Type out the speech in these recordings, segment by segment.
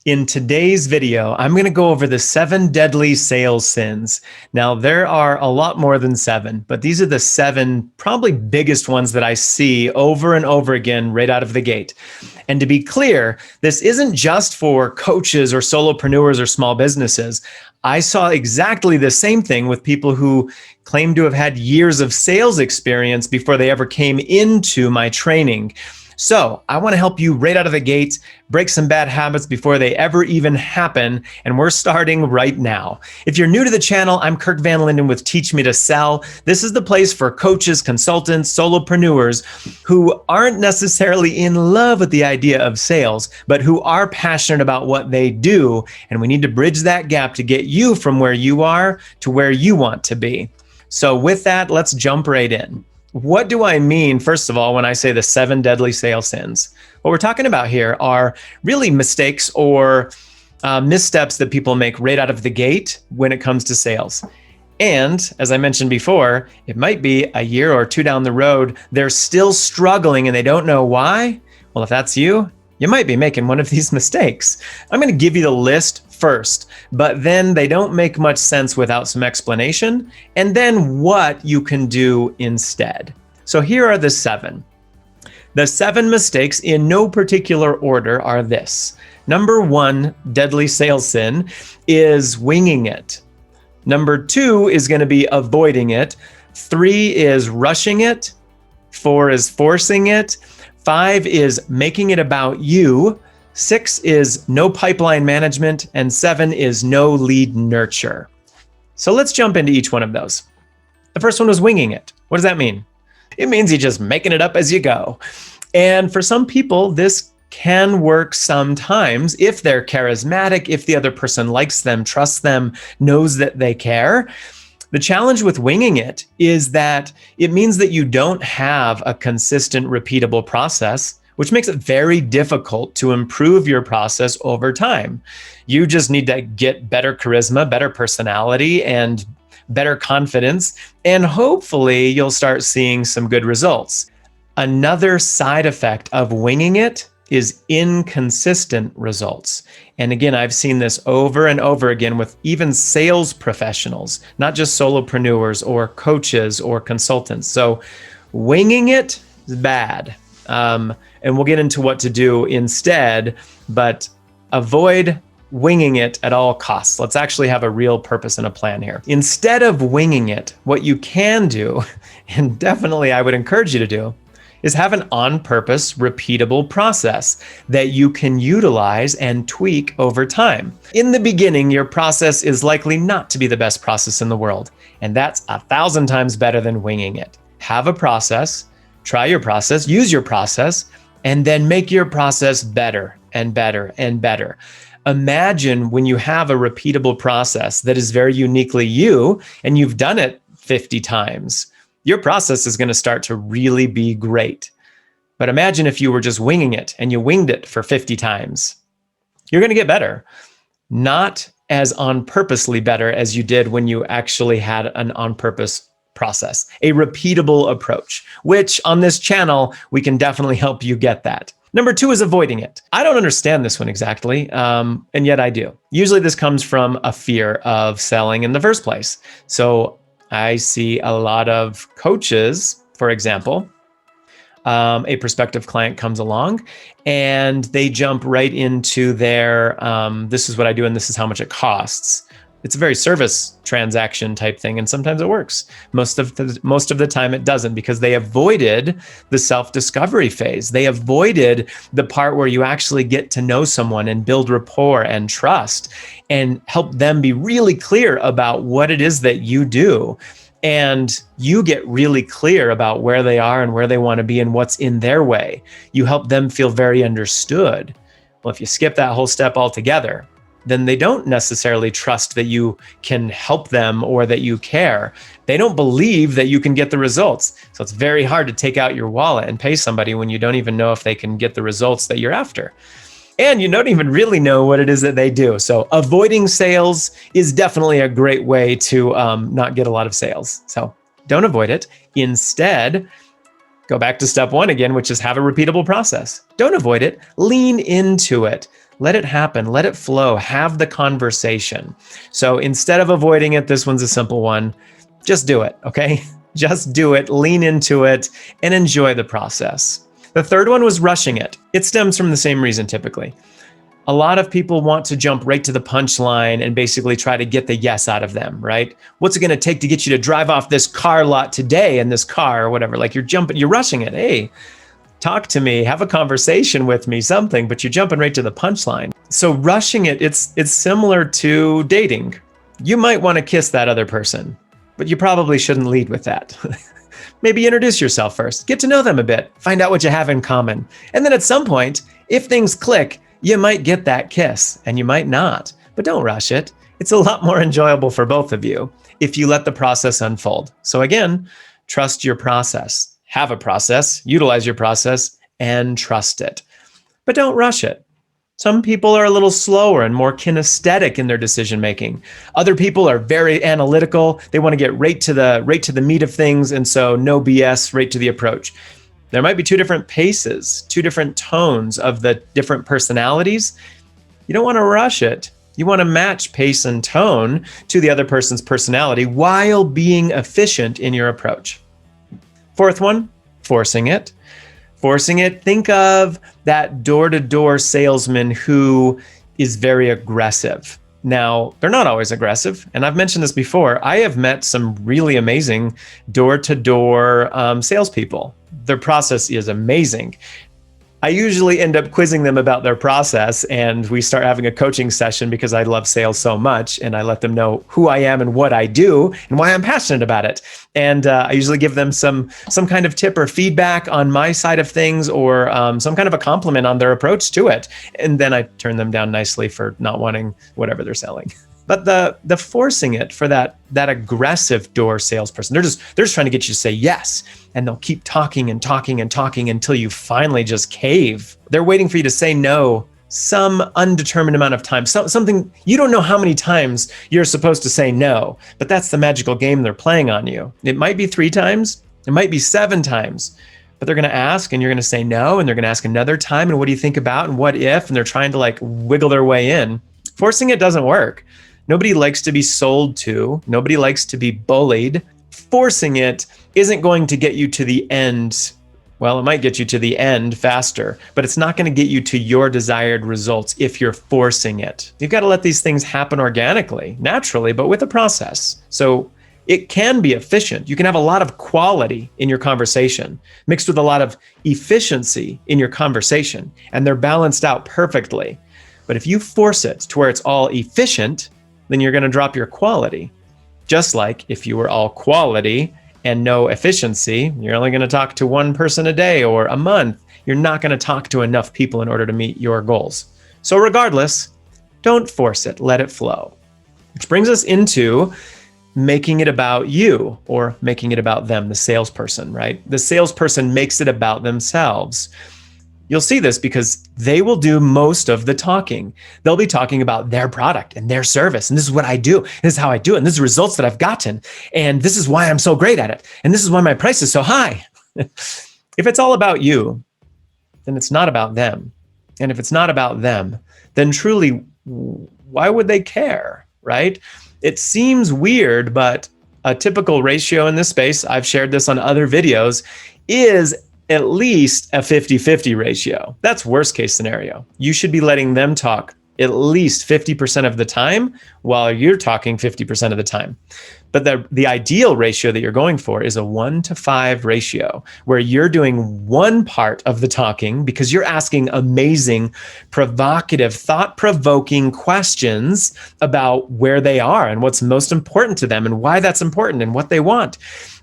In today's video, I'm going to go over the 7 deadly sales sins. Now, there are a lot more than 7, but these are the 7 probably biggest ones that I see over and over again right out of the gate. And to be clear, this isn't just for coaches or solopreneurs or small businesses. I saw exactly the same thing with people who claim to have had years of sales experience before they ever came into my training. So I want to help you right out of the gate, break some bad habits before they ever even happen. And we're starting right now. If you're new to the channel, I'm Kirk Van Linden with Teach Me to Sell. This is the place for coaches, consultants, solopreneurs who aren't necessarily in love with the idea of sales, but who are passionate about what they do. And we need to bridge that gap to get you from where you are to where you want to be. So with that, let's jump right in. What do I mean, first of all, when I say the 7 deadly sales sins? What we're talking about here are really mistakes or missteps that people make right out of the gate when it comes to sales. And as I mentioned before, it might be a year or 2 down the road, they're still struggling and they don't know why. Well, if that's you, you might be making one of these mistakes. I'm going to give you the list first, but then they don't make much sense without some explanation, and then what you can do instead. So here are the 7. The 7 mistakes in no particular order are this. Number 1 deadly sales sin is winging it. Number 2 is going to be avoiding it. 3 is rushing it. 4 is forcing it. 5 is making it about you. 6 is no pipeline management, and 7 is no lead nurture. So let's jump into each one of those. The first one was winging it. What does that mean? It means you're just making it up as you go. And for some people, this can work sometimes if they're charismatic, if the other person likes them, trusts them, knows that they care. The challenge with winging it is that it means that you don't have a consistent, repeatable process, which makes it very difficult to improve your process over time. You just need to get better charisma, better personality, and better confidence, and hopefully you'll start seeing some good results. Another side effect of winging it is inconsistent results. And again, I've seen this over and over again with even sales professionals, not just solopreneurs or coaches or consultants. So winging it is bad. And we'll get into what to do instead, but avoid winging it at all costs. Let's actually have a real purpose and a plan here. Instead of winging it, what you can do, and definitely I would encourage you to do, is have an on-purpose, repeatable process that you can utilize and tweak over time. In the beginning, your process is likely not to be the best process in the world, and that's 1,000 times better than winging it. Have a process, try your process, use your process, and then make your process better and better and better. Imagine when you have a repeatable process that is very uniquely you, and you've done it 50 times. Your process is going to start to really be great. But imagine if you were just winging it and you winged it for 50 times. You're going to get better. Not as on-purposely better as you did when you actually had an on-purpose process, a repeatable approach, which on this channel, we can definitely help you get that. Number 2 is avoiding it. I don't understand this one exactly, and yet I do. Usually this comes from a fear of selling in the first place. So I see a lot of coaches, for example, a prospective client comes along and they jump right into their, this is what I do and this is how much it costs. It's a very service transaction type thing, and sometimes it works. Most of the time it doesn't, because they avoided the self-discovery phase. They avoided the part where you actually get to know someone and build rapport and trust and help them be really clear about what it is that you do. And you get really clear about where they are and where they want to be and what's in their way. You help them feel very understood. Well, if you skip that whole step altogether, then they don't necessarily trust that you can help them or that you care. They don't believe that you can get the results. So it's very hard to take out your wallet and pay somebody when you don't even know if they can get the results that you're after. And you don't even really know what it is that they do. So avoiding sales is definitely a great way to not get a lot of sales. So don't avoid it. Instead, go back to step 1 again, which is have a repeatable process. Don't avoid it. Lean into it. Let it happen. Let it flow. Have the conversation. So instead of avoiding it, this one's a simple one. Just do it, okay? Just do it, lean into it, and enjoy the process. The third one was rushing it. It stems from the same reason typically. A lot of people want to jump right to the punchline and basically try to get the yes out of them, right? What's it going to take to get you to drive off this car lot today in this car or whatever? Like you're rushing it. Hey, talk to me, have a conversation with me, something, but you're jumping right to the punchline. So rushing it, it's similar to dating. You might want to kiss that other person, but you probably shouldn't lead with that. Maybe introduce yourself first, get to know them a bit, find out what you have in common. And then at some point, if things click, you might get that kiss and you might not, but don't rush it. It's a lot more enjoyable for both of you if you let the process unfold. So again, trust your process. Have a process, utilize your process, and trust it. But don't rush it. Some people are a little slower and more kinesthetic in their decision making. Other people are very analytical. They want to get right to the meat of things, and so no BS, right to the approach. There might be two different paces, two different tones of the different personalities. You don't want to rush it. You want to match pace and tone to the other person's personality while being efficient in your approach. Fourth one, forcing it. Forcing it, think of that door-to-door salesman who is very aggressive. Now, they're not always aggressive, and I've mentioned this before. I have met some really amazing door-to-door salespeople. Their process is amazing. I usually end up quizzing them about their process, and we start having a coaching session because I love sales so much, and I let them know who I am and what I do and why I'm passionate about it. And I usually give them some kind of tip or feedback on my side of things, or some kind of a compliment on their approach to it. And then I turn them down nicely for not wanting whatever they're selling. But the forcing it for that aggressive door salesperson, they're just trying to get you to say yes, and they'll keep talking and talking and talking until you finally just cave. They're waiting for you to say no some undetermined amount of time. Something you don't know how many times you're supposed to say no, but that's the magical game they're playing on you. It might be 3 times, it might be 7 times, but they're going to ask and you're going to say no, and they're going to ask another time, and what do you think about, and what if, and they're trying to like wiggle their way in. Forcing it doesn't work. Nobody likes to be sold to. Nobody likes to be bullied. Forcing it isn't going to get you to the end. Well, it might get you to the end faster, but it's not going to get you to your desired results if you're forcing it. You've got to let these things happen organically, naturally, but with a process. So it can be efficient. You can have a lot of quality in your conversation mixed with a lot of efficiency in your conversation, and they're balanced out perfectly. But if you force it to where it's all efficient, then you're going to drop your quality. Just like if you were all quality and no efficiency, you're only going to talk to one person a day or a month. You're not going to talk to enough people in order to meet your goals. So regardless, don't force it, let it flow. Which brings us into making it about you, or making it about them, the salesperson, right? The salesperson makes it about themselves. You'll see this because they will do most of the talking. They'll be talking about their product and their service. And this is what I do. This is how I do it. And this is the results that I've gotten. And this is why I'm so great at it. And this is why my price is so high. If it's all about you, then it's not about them. And if it's not about them, then truly, why would they care, right? It seems weird, but a typical ratio in this space, I've shared this on other videos, is at least a 50-50 ratio. That's worst case scenario. You should be letting them talk at least 50% of the time while you're talking 50% of the time. But the ideal ratio that you're going for is a 1-to-5 ratio, where you're doing one part of the talking because you're asking amazing, provocative, thought-provoking questions about where they are and what's most important to them and why that's important and what they want.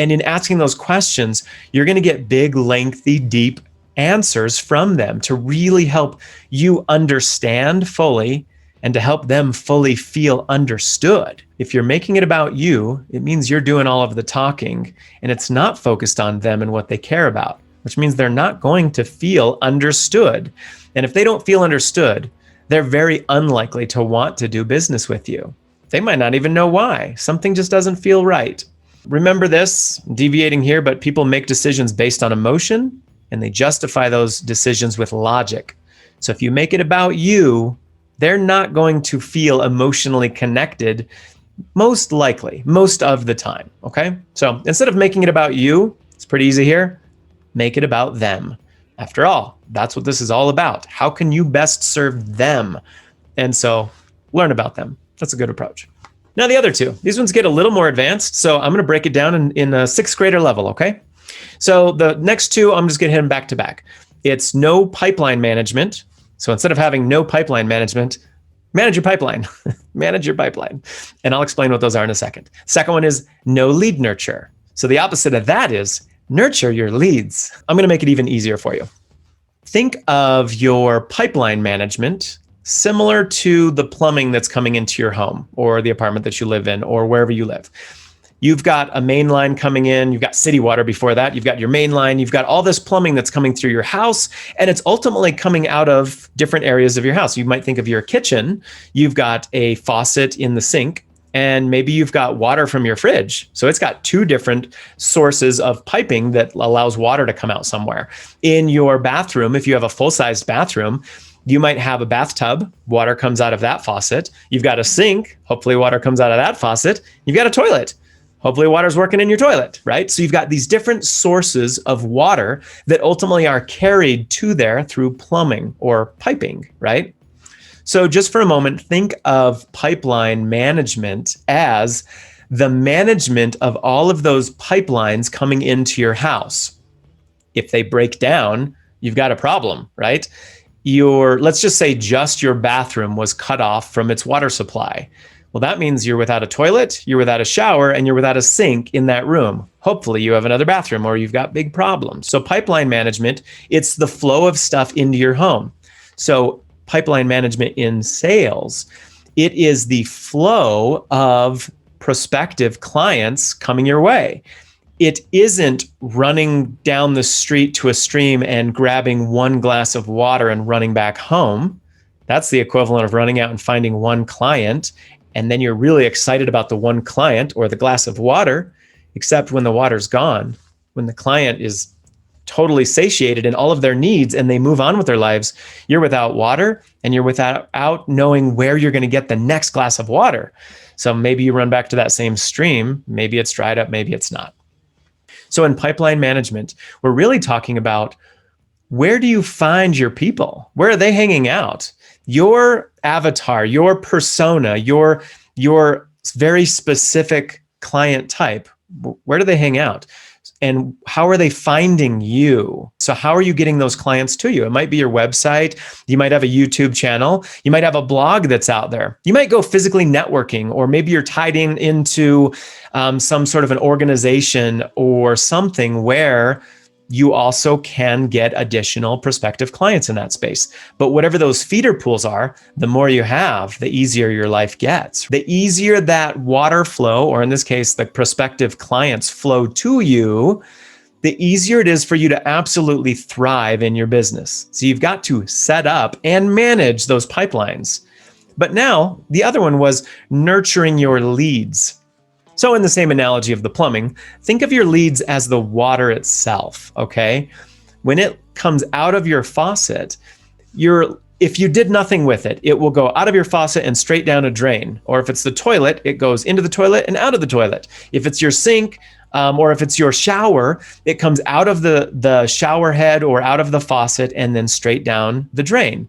And in asking those questions, you're going to get big, lengthy, deep answers from them to really help you understand fully and to help them fully feel understood. If you're making it about you, it means you're doing all of the talking and it's not focused on them and what they care about, which means they're not going to feel understood. And if they don't feel understood, they're very unlikely to want to do business with you. They might not even know why. Something just doesn't feel right. Remember this, deviating here, but people make decisions based on emotion and they justify those decisions with logic. So if you make it about you, they're not going to feel emotionally connected, most likely, most of the time, okay? So instead of making it about you, it's pretty easy here, make it about them. After all, that's what this is all about. How can you best serve them? And so learn about them. That's a good approach. Now the other two, these ones get a little more advanced, so I'm gonna break it down in a sixth grader level, okay? So the next two, I'm just gonna hit them back to back. It's no pipeline management. So instead of having no pipeline management, manage your pipeline. Manage your pipeline. And I'll explain what those are in a second. Second one is no lead nurture. So the opposite of that is nurture your leads. I'm gonna make it even easier for you. Think of your pipeline management similar to the plumbing that's coming into your home or the apartment that you live in or wherever you live. You've got a main line coming in, you've got city water before that, you've got your main line, you've got all this plumbing that's coming through your house, and it's ultimately coming out of different areas of your house. You might think of your kitchen, you've got a faucet in the sink, and maybe you've got water from your fridge. So it's got two different sources of piping that allows water to come out somewhere. In your bathroom, if you have a full-sized bathroom, you might have a bathtub, water comes out of that faucet. You've got a sink, hopefully water comes out of that faucet. You've got a toilet. Hopefully water's working in your toilet, right? So you've got these different sources of water that ultimately are carried to there through plumbing or piping, right? So just for a moment, think of pipeline management as the management of all of those pipelines coming into your house. If they break down, you've got a problem, right? Let's just say just your bathroom was cut off from its water supply. Well, that means you're without a toilet, you're without a shower, and you're without a sink in that room. Hopefully you have another bathroom or you've got big problems. So pipeline management, it's the flow of stuff into your home. So pipeline management in sales, it is the flow of prospective clients coming your way. It isn't running down the street to a stream and grabbing one glass of water and running back home. That's the equivalent of running out and finding one client. And then you're really excited about the one client or the glass of water, except when the water's gone, when the client is totally satiated in all of their needs and they move on with their lives, you're without water and you're without knowing where you're going to get the next glass of water. So maybe you run back to that same stream, maybe it's dried up, maybe it's not. So in pipeline management, we're really talking about where do you find your people? Where are they hanging out? Your avatar, your persona, your very specific client type, where do they hang out? And how are they finding you? So how are you getting those clients to you? It might be your website. You might have a YouTube channel. You might have a blog that's out there. You might go physically networking, or maybe you're tied into some sort of an organization or something where you also can get additional prospective clients in that space. But whatever those feeder pools are, the more you have, the easier your life gets. The easier that water flow, or in this case, the prospective clients flow to you, the easier it is for you to absolutely thrive in your business. So you've got to set up and manage those pipelines. But now the other one was nurturing your leads. So in the same analogy of the plumbing, think of your leads as the water itself, okay? When it comes out of your faucet, if you did nothing with it, it will go out of your faucet and straight down a drain. Or if it's the toilet, it goes into the toilet and out of the toilet. If it's your sink, or if it's your shower, it comes out of the shower head or out of the faucet and then straight down the drain.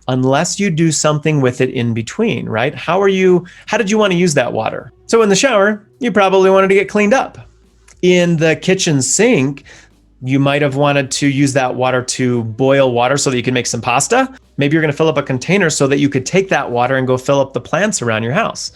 Unless you do something with it in between, right? How did you want to use that water? So in the shower, you probably wanted to get cleaned up. In the kitchen sink, you might have wanted to use that water to boil water so that you can make some pasta. Maybe you're going to fill up a container so that you could take that water and go fill up the plants around your house.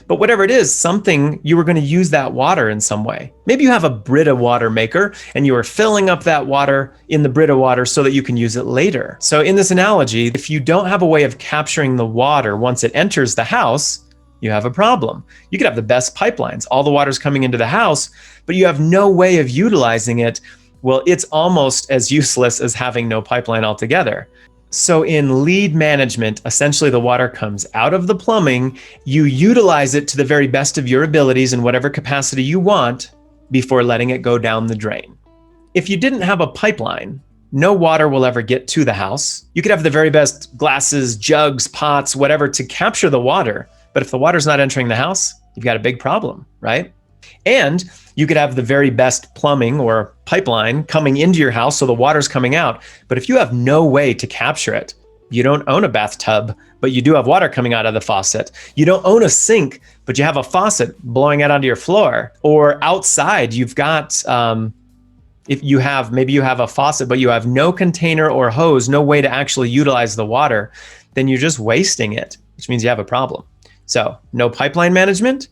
But whatever it is, something you were going to use that water in some way. Maybe you have a Brita water maker and you are filling up that water in the Brita water so that you can use it later. So in this analogy, if you don't have a way of capturing the water once it enters the house, you have a problem. You could have the best pipelines, all the water's coming into the house, but you have no way of utilizing it. Well, it's almost as useless as having no pipeline altogether. So in lead management, essentially the water comes out of the plumbing, you utilize it to the very best of your abilities in whatever capacity you want before letting it go down the drain. If you didn't have a pipeline, no water will ever get to the house. You could have the very best glasses, jugs, pots, whatever to capture the water. But if the water's not entering the house, you've got a big problem, right? And you could have the very best plumbing or pipeline coming into your house so the water's coming out. But if you have no way to capture it, you don't own a bathtub, but you do have water coming out of the faucet. You don't own a sink, but you have a faucet blowing out onto your floor. Or outside, you've got, maybe you have a faucet, but you have no container or hose, no way to actually utilize the water, then you're just wasting it, which means you have a problem. So no pipeline management,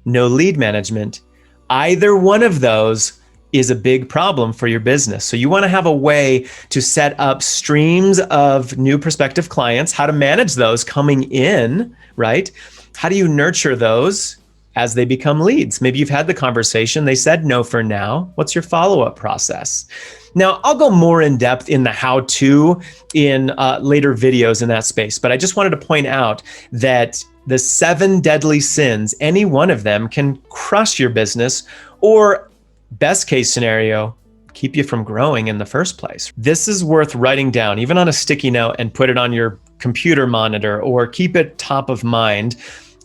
no lead management. Either one of those is a big problem for your business. So you want to have a way to set up streams of new prospective clients, how to manage those coming in, right? How do you nurture those as they become leads? Maybe you've had the conversation, they said no for now. What's your follow-up process? Now, I'll go more in depth in the how-to in later videos in that space, but I just wanted to point out that the 7 deadly sins, any one of them can crush your business, or best case scenario, keep you from growing in the first place. This is worth writing down, even on a sticky note, and put it on your computer monitor or keep it top of mind.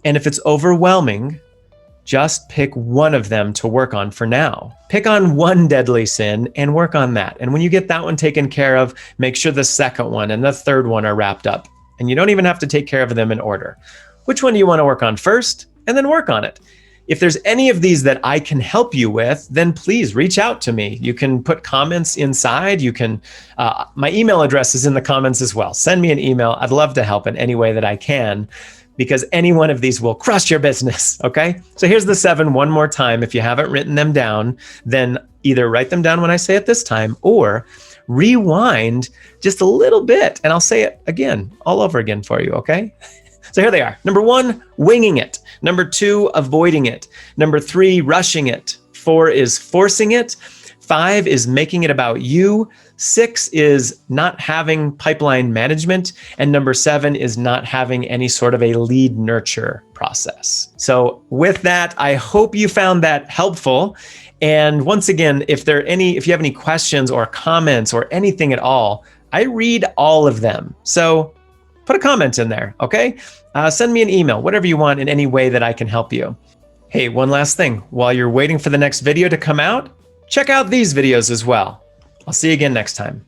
And if it's overwhelming, just pick one of them to work on for now. Pick on one deadly sin and work on that. And when you get that one taken care of, make sure the second one and the third one are wrapped up. And you don't even have to take care of them in order. Which one do you want to work on first? And then work on it. If there's any of these that I can help you with, then please reach out to me. You can put comments inside. You can, my email address is in the comments as well. Send me an email. I'd love to help in any way that I can, because any one of these will crush your business, okay? So here's the 7 one more time. If you haven't written them down, then either write them down when I say it this time or rewind just a little bit and I'll say it again, all over again for you, okay? So here they are. Number 1, winging it. Number 2, avoiding it. Number 3, rushing it. 4 is forcing it. 5 is making it about you. 6 is not having pipeline management. And number 7 is not having any sort of a lead nurture process. So with that, I hope you found that helpful. And once again, if you have any questions or comments or anything at all, I read all of them. So put a comment in there, okay? Send me an email, whatever you want in any way that I can help you. Hey, one last thing. While you're waiting for the next video to come out, check out these videos as well. I'll see you again next time.